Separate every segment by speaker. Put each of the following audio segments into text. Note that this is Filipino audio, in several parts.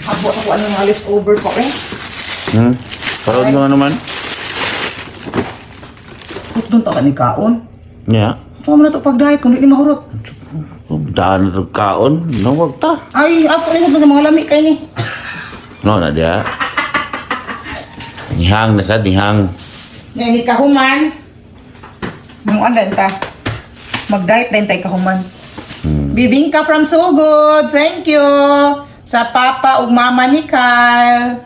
Speaker 1: Abot ako ano nga leftover pa eh.
Speaker 2: Parod mo naman.
Speaker 1: Doon ta ka ni kaon.
Speaker 2: Nya.
Speaker 1: Ito mo na ito pag-diet kung di mahurot.
Speaker 2: Daan na kaon. No, wag ta.
Speaker 1: Ay, ako na sa mga lami kayo ni.
Speaker 2: No, na dia. Nihang na sa nihang.
Speaker 1: Ngayon ni kahuman. Mga andan ta. Mag-diet din tayo kahuman. Bibingka from So Good. Thank you. Sa papa ug mama ni Kyle.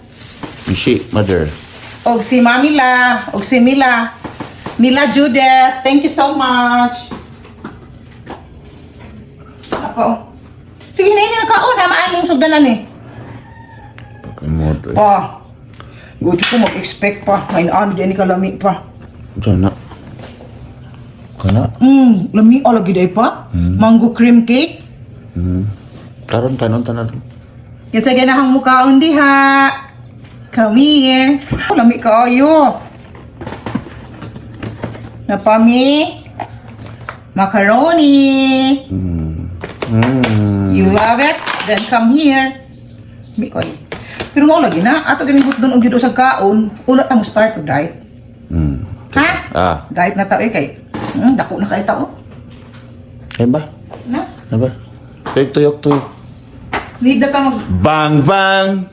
Speaker 2: Isi, mother.
Speaker 1: Og si Mami La. Og si Mila. Mila Judith. Thank you so much. Ako. Sige na yun. Nakaon. Hamaan yung sugdanan eh.
Speaker 2: Kamote.
Speaker 1: Pa. Gusto ko mag-expect pa. Mainaan din ni kalami pa.
Speaker 2: Diyan na. Kana?
Speaker 1: Lami o lagi day pa. Mango cream cake.
Speaker 2: Karon tanon tanan.
Speaker 1: Kasi ganahang mukhaon diha. Come here. Lami kayo. Napami. Macaroni. You love it? Then come here. Lami kayo. Pero mo lagi na. Ato ganihot doon ang judo sa kaon. Ulat na mo start to diet. Ha? Diet na tao eh kay. Dako na kayo tao.
Speaker 2: Kaya ba?
Speaker 1: Na?
Speaker 2: Ano ba? Tuyok.
Speaker 1: Need na ta mag...
Speaker 2: Bang bang!